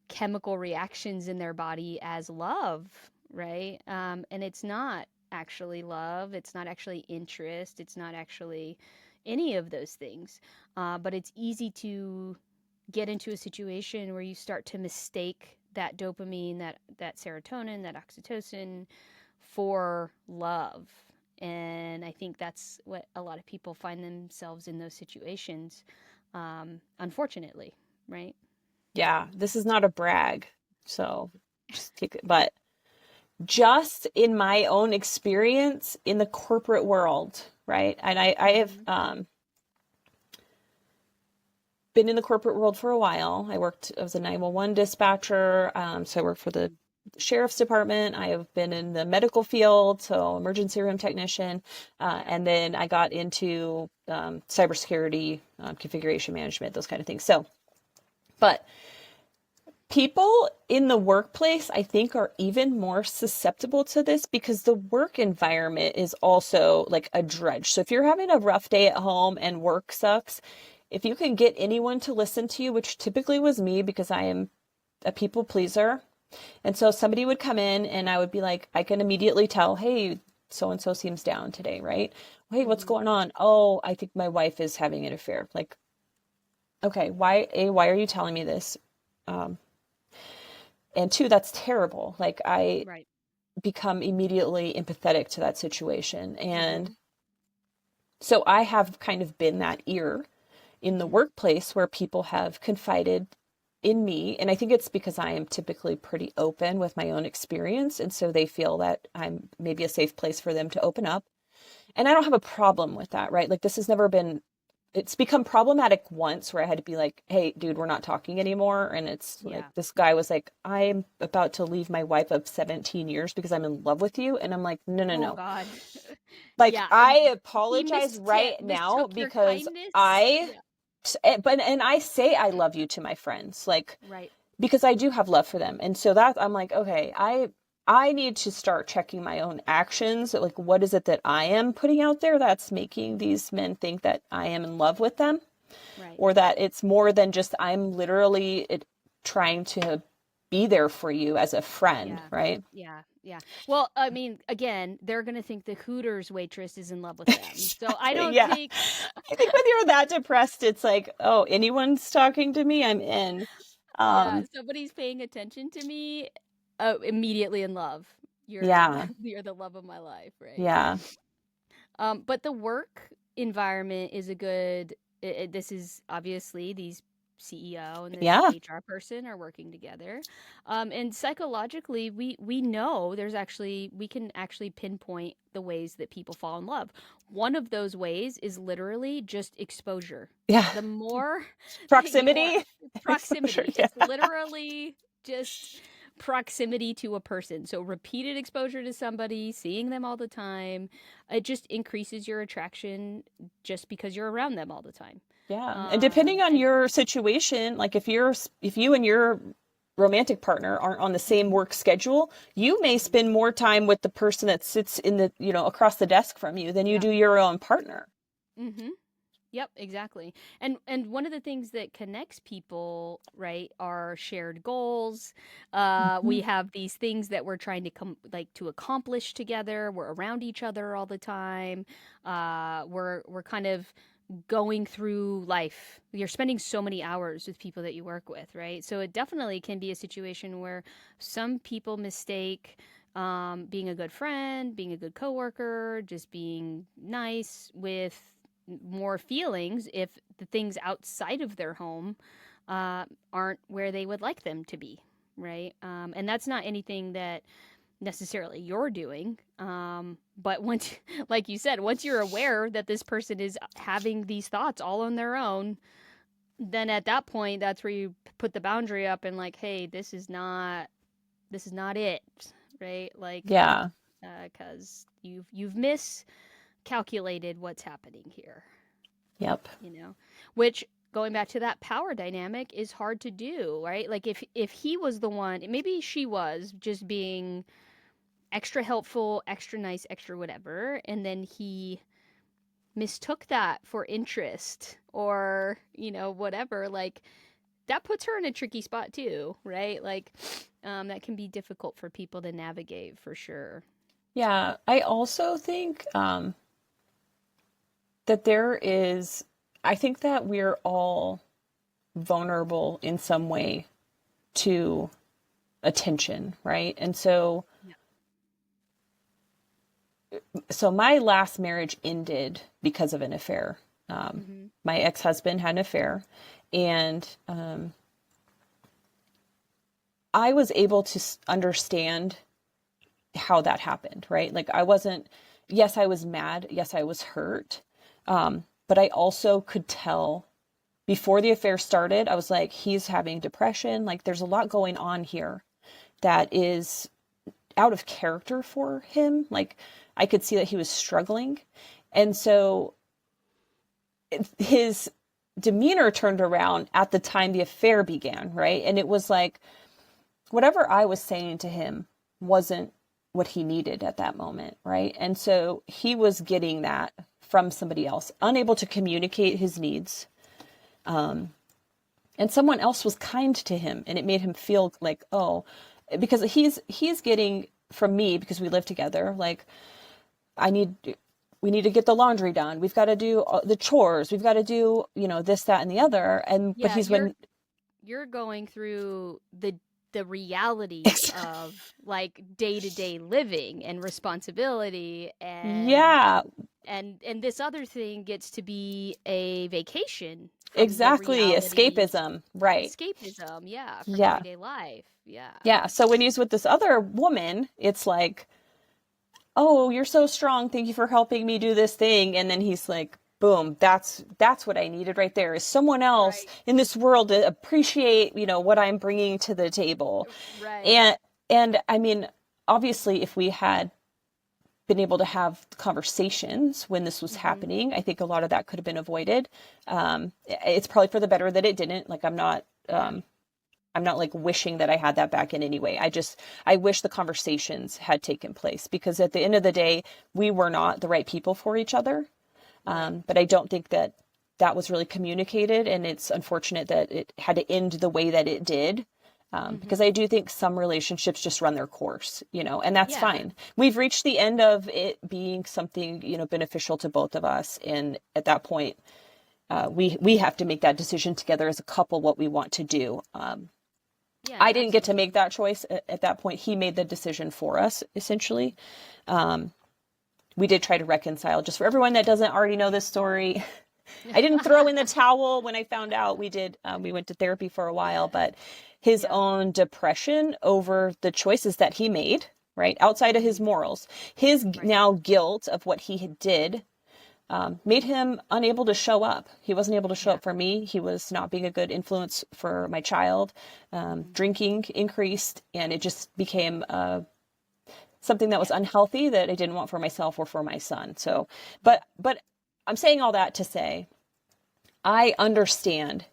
chemical reactions in their body as love, right? And it's not actually love, it's not actually interest, it's not actually any of those things. But it's easy to get into a situation where you start to mistake that dopamine, that serotonin, that oxytocin for love. And I think that's what a lot of people find themselves in those situations, unfortunately, right? yeah, this is not a brag. So just take it. But just in my own experience in the corporate world, right? And I have Mm-hmm. been in the corporate world for a while. I was a 911 dispatcher. So I worked for the sheriff's department. I have been in the medical field, so emergency room technician. Yeah. And then I got into cybersecurity, configuration management, those kind of things. So, but people in the workplace, I think, are even more susceptible to this because the work environment is also like a drudge. So if you're having a rough day at home and work sucks, if you can get anyone to listen to you, which typically was me because I am a people pleaser. And so somebody would come in and I would be like, I can immediately tell, hey, so and so seems down today, right? Hey, what's Mm-hmm. going on? Oh, I think my wife is having an affair. Like, okay, why are you telling me this? Um, and two, that's terrible. Like I Right. become immediately empathetic to that situation. Mm-hmm. And so I have kind of been that ear in the Mm-hmm. workplace where people have confided in me. And I think it's because I am typically pretty open with my own experience. And so they feel that I'm maybe a safe place for them to open up. And I don't have a problem with that, right? Like this has never been, it's become problematic once where I had to be like, hey, dude, we're not talking anymore. And it's like, Yeah. this guy was like, I'm about to leave my wife of 17 years because I'm in love with you. And I'm like, no, no, Oh no. God. Like, Yeah. I He apologize right now mistook your because kindness. Yeah. and I say I love you to my friends, like, Right. because I do have love for them. And so that I'm like, okay, I need to start checking my own actions. Like, what is it that I am putting out there that's making these men think that I am in love with them? Right. Or that it's more than just I'm literally trying to be there for you as a friend, Yeah. right? Yeah. Yeah. Well, I mean, again, they're going to think the Hooters waitress is in love with them. So I Exactly. don't Yeah. think, I think when you're that depressed, it's like, oh, anyone's talking to me, I'm in. yeah, Um, somebody's paying attention to me, immediately in love. You're yeah, you're the love of my life, right? yeah, But the work environment is a good. This is obviously these CEO and this yeah, HR person are working together, and psychologically, we know we can actually pinpoint the ways that people fall in love. One of those ways is literally just exposure. yeah. The more that you are Proximity, exposure. proximity, Yeah, it's literally just proximity to a person. So repeated exposure to somebody, seeing them all the time, it just increases your attraction just because you're around them all the time. yeah. And depending on And your situation, like if you and your romantic partner aren't on the same work schedule, you may spend more time with the person that sits in the, across the desk from you than you Yeah. do your own partner. Mm-hmm. Yep, exactly. And one of the things that connects people, right, are shared goals. We have these things that we're trying to to accomplish together. We're around each other all the time. We're kind of going through life. You're spending so many hours with people that you work with, right? So it definitely can be a situation where some people mistake being a good friend, being a good coworker, just being nice with more feelings if the things outside of their home aren't where they would like them to be, right? And that's not anything that necessarily you're doing. But once, like you said, once you're aware that this person is having these thoughts all on their own, then at that point, that's where you put the boundary up and like, hey, this is not it, right? Like, Yeah. because you've miscalculated what's happening here. Yep. Which going back to that power dynamic is hard to do, right? Like if he was the one, maybe she was just being extra helpful, extra nice, extra whatever, and then he mistook that for interest or, whatever, like that puts her in a tricky spot too, right? Like that can be difficult for people to navigate for sure. Yeah. I also think that I think that we're all vulnerable in some way to attention, right? And so my last marriage ended because of an affair. My ex-husband had an affair, and I was able to understand how that happened, right? Like yes, I was mad. Yes, I was hurt. But I also could tell before the affair started, I was like, he's having depression. Like there's a lot going on here that is out of character for him. Like I could see that he was struggling. And so his demeanor turned around at the time the affair began, right? And it was like, whatever I was saying to him wasn't what he needed at that moment, right? And so he was getting that from somebody else, unable to communicate his needs. And someone else was kind to him, and it made him feel like, oh, because he's getting from me, because we live together, like, we need to get the laundry done. We've got to do the chores. We've got to do, this, that, and the other. But Yeah, you're going through the realities of like day-to-day living and responsibility yeah, and this other thing gets to be a vacation from the exactly. reality. Escapism. Right. Escapism, yeah, from Yeah. everyday life. Yeah. Yeah. So when he's with this other woman, it's like, oh, you're so strong. Thank you for helping me do this thing. And then he's like, boom, that's what I needed right there, is someone else Right. in this world to appreciate, what I'm bringing to the table. Right. And I mean, obviously, if we had been able to have conversations when this was happening, I think a lot of that could have been avoided. It's probably for the better that it didn't. Like, I'm not like wishing that I had that back in any way. I wish the conversations had taken place, because at the end of the day, we were not the right people for each other. But I don't think that was really communicated, and it's unfortunate that it had to end the way that it did. Because I do think some relationships just run their course, and that's fine. We've reached the end of it being something, beneficial to both of us. And at that point, we have to make that decision together as a couple, what we want to do. I didn't get to make that choice at that point. He made the decision for us, essentially. We did try to reconcile. Just for everyone that doesn't already know this story, I didn't throw in the towel when I found out. We went to therapy for a while, but his own depression over the choices that he made, right, outside of his morals, his now guilt of what he did, made him unable to show up. He wasn't able to show up for me. He was not being a good influence for my child. Drinking increased, and it just became something that was unhealthy that I didn't want for myself or for my son. So, but I'm saying all that to say, I understand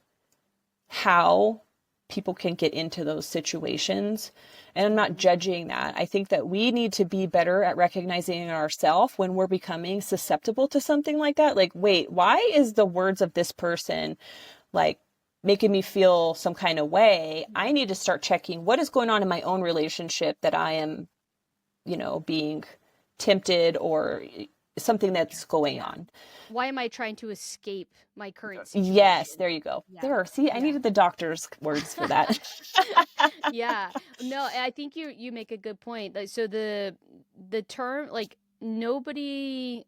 how people can get into those situations. And I'm not judging that. I think that we need to be better at recognizing in ourselves when we're becoming susceptible to something like that. Like, wait, why is the words of this person like making me feel some kind of way? I need to start checking what is going on in my own relationship that I am, being tempted or something that's going on. Why am I trying to escape my current Yes, situation? there you go. Yeah. There, see, I Yeah. needed the doctor's words for that. Yeah. No, I think you make a good point. Like, so the term, like, nobody,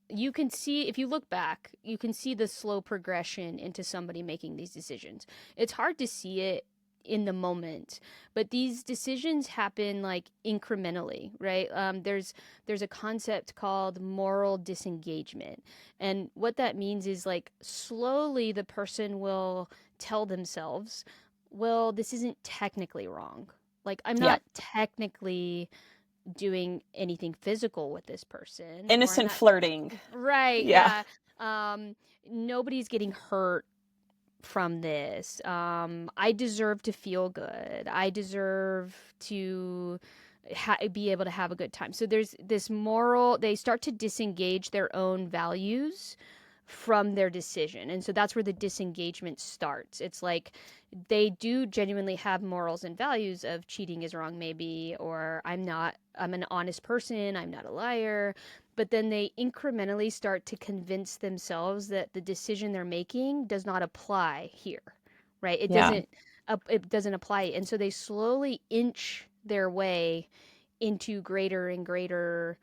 you can see, if you look back, you can see the slow progression into somebody making these decisions. It's hard to see it in the moment, but these decisions happen like incrementally, right? There's a concept called moral disengagement, and what that means is like slowly the person will tell themselves, well, this isn't technically wrong, like I'm Yeah. not technically doing anything physical with this person, or I'm Innocent not. flirting. Right, Yeah. yeah. Nobody's getting hurt from this. I deserve to feel good. I deserve to be able to have a good time. So there's this moral, they start to disengage their own values from their decision. And so that's where the disengagement starts. It's like they do genuinely have morals and values of cheating is wrong, maybe, or I'm an honest person, I'm not a liar. But then they incrementally start to convince themselves that the decision they're making does not apply here, right? Yeah. It doesn't apply. And so they slowly inch their way into greater and greater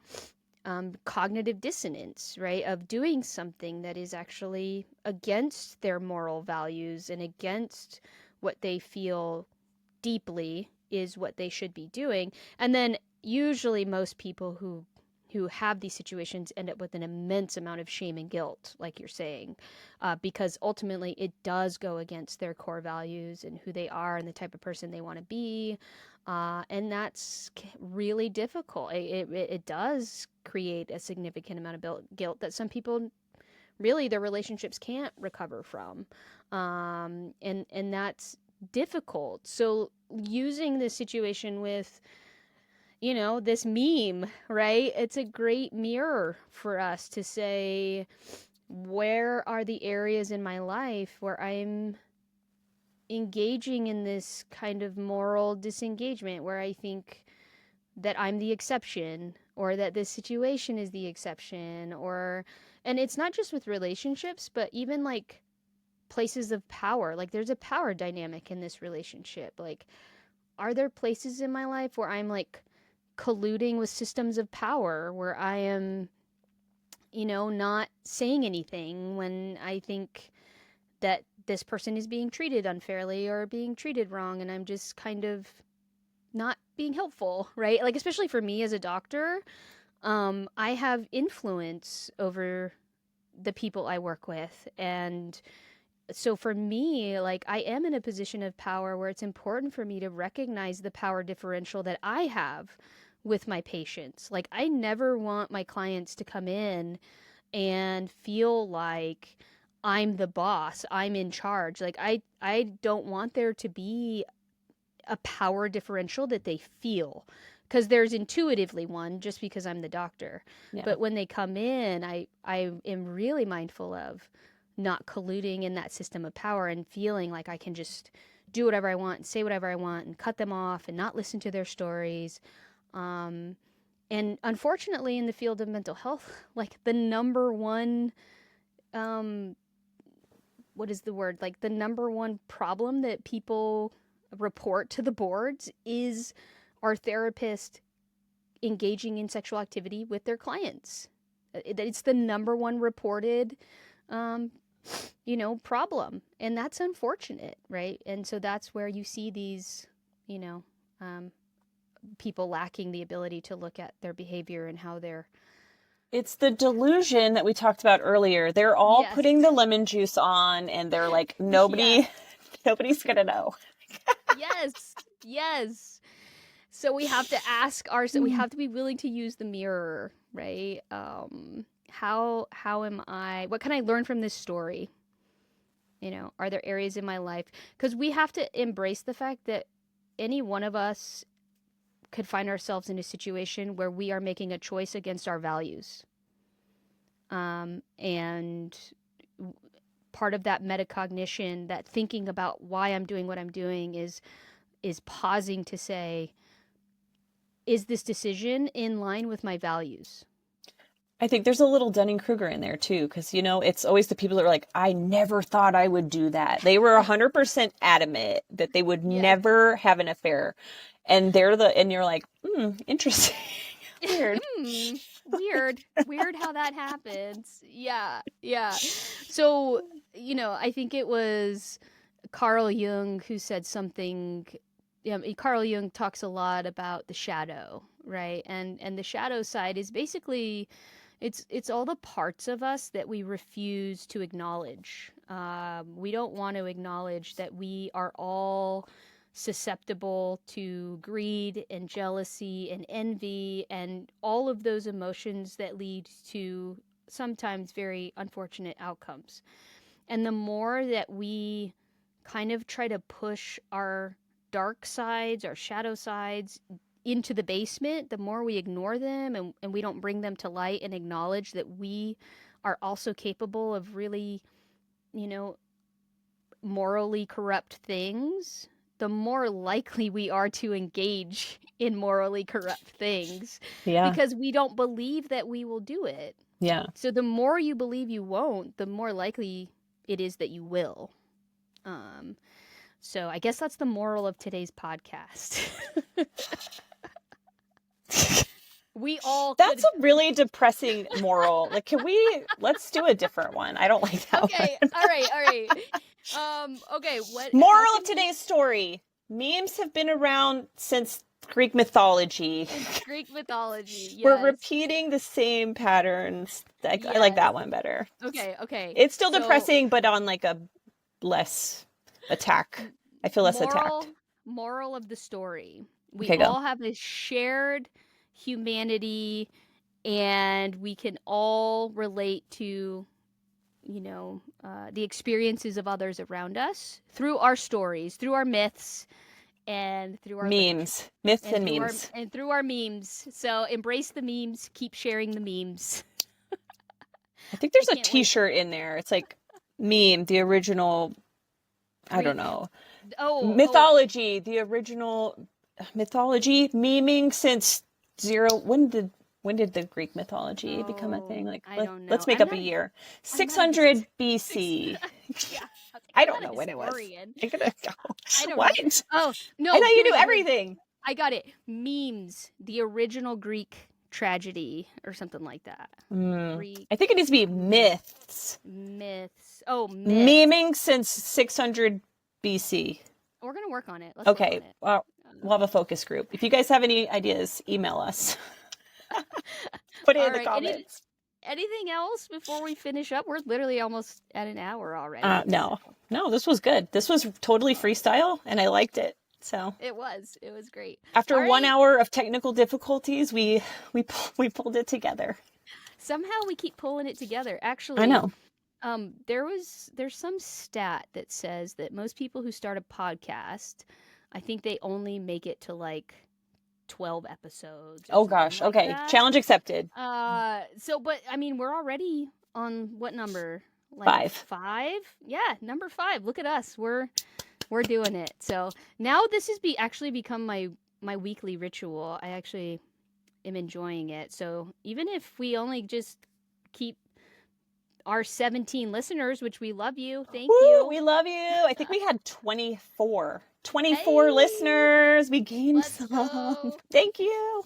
cognitive dissonance, right? Of doing something that is actually against their moral values and against what they feel deeply is what they should be doing. And then usually most people who have these situations end up with an immense amount of shame and guilt, like you're saying, because ultimately it does go against their core values and who they are and the type of person they want to be. And that's really difficult. It does create a significant amount of guilt that some people really their relationships can't recover from. And that's difficult. So using this situation with this meme, right? It's a great mirror for us to say, where are the areas in my life where I'm engaging in this kind of moral disengagement, where I think that I'm the exception, or that this situation is the exception, and it's not just with relationships, but even like places of power. Like there's a power dynamic in this relationship. Like, are there places in my life where I'm like colluding with systems of power, where I am, not saying anything when I think that this person is being treated unfairly or being treated wrong, and I'm just kind of not being helpful, right? Like, especially for me as a doctor, I have influence over the people I work with. And so for me, like, I am in a position of power where it's important for me to recognize the power differential that I have with my patients. Like, I never want my clients to come in and feel like I'm the boss, I'm in charge. Like, I don't want there to be a power differential that they feel, because there's intuitively one just because I'm the doctor. Yeah. But when they come in, I am really mindful of not colluding in that system of power and feeling like I can just do whatever I want and say whatever I want and cut them off and not listen to their stories. And unfortunately, in the field of mental health, like the number one, what is the word? Like the number one problem that people report to the boards is our therapist engaging in sexual activity with their clients. It's the number one reported, um, problem. And that's unfortunate, right? And so that's where you see these, um, people lacking the ability to look at their behavior and how they're. It's the delusion that we talked about earlier. They're all Yes. putting the lemon juice on and they're like, Yes. nobody's gonna know. Yes. Yes. So we have to ask ourselves, we have to be willing to use the mirror, right? How am I, what can I learn from this story? Are there areas in my life? Because we have to embrace the fact that any one of us could find ourselves in a situation where we are making a choice against our values. And part of that metacognition, that thinking about why I'm doing what I'm doing, is pausing to say, is this decision in line with my values? I think there's a little Dunning-Kruger in there too, because, it's always the people that are like, I never thought I would do that. They were 100% adamant that they would never have an affair. And and you're like, interesting. Weird. Weird how that happens. Yeah. So, I think it was Carl Jung who said something. Carl Jung talks a lot about the shadow, right? And the shadow side is basically, it's all the parts of us that we refuse to acknowledge. We don't want to acknowledge that we are all susceptible to greed and jealousy and envy and all of those emotions that lead to sometimes very unfortunate outcomes. And the more that we kind of try to push our dark sides, our shadow sides into the basement, the more we ignore them and we don't bring them to light and acknowledge that we are also capable of really, morally corrupt things, the more likely we are to engage in morally corrupt things. Yeah. Because we don't believe that we will do it. Yeah. So the more you believe you won't, the more likely it is that you will. So I guess that's the moral of today's podcast. That's a really depressing moral. Like, let's do a different one. I don't like that one. All right. Okay, moral of today's story. Memes have been around since Greek mythology. Yes. We're repeating the same patterns. I like that one better. Okay. It's still depressing, but on like a less attack. I feel less attacked. Moral of the story. We Okay, all have a shared humanity, and we can all relate to, the experiences of others around us through our stories, through our myths, and through our memes. Myths and memes. And through our memes. So embrace the memes. Keep sharing the memes. I think there's a t-shirt in there. It's like meme, the original, I don't know. Mythology, the original mythology, memeing since when did the Greek mythology become a thing? Like, let's make up a year. 600 BC. Yeah. I don't know when it was. I'm gonna go. I don't what? know. Oh, no. I thought you knew everything. I got it. Memes, the original Greek tragedy or something like that. I think it needs to be myths. Oh, myths. Memeing since 600 BC. We're going to work on it. Let's okay. Work on it. Well, we'll have a focus group. If you guys have any ideas, email us. Put it in the comments. Anything else before we finish up? We're literally almost at an hour already. No, this was good. This was totally freestyle, and I liked it. So it was great. After 1 hour of technical difficulties, we pulled it together. Somehow we keep pulling it together. Actually, I know. There's some stat that says that most people who start a podcast, I think they only make it to like 12 episodes. Oh gosh. Like okay. that. Challenge accepted. But I mean, we're already on what number? Like 5. Yeah, number 5. Look at us. We're doing it. So now this has actually become my weekly ritual. I actually am enjoying it. So even if we only just keep our 17 listeners, which we love you. Thank you. We love you. I think we had 24 listeners. We gained some. Go. Thank you.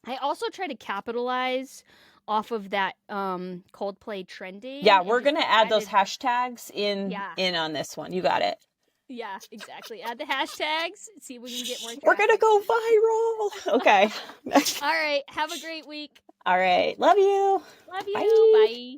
I also try to capitalize off of that Coldplay trending. Yeah, we're going to add those hashtags in on this one. You got it. Yeah, exactly. Add the hashtags. See if we can get more traffic. We're going to go viral. Okay. All right. Have a great week. All right. Love you. Bye. Bye.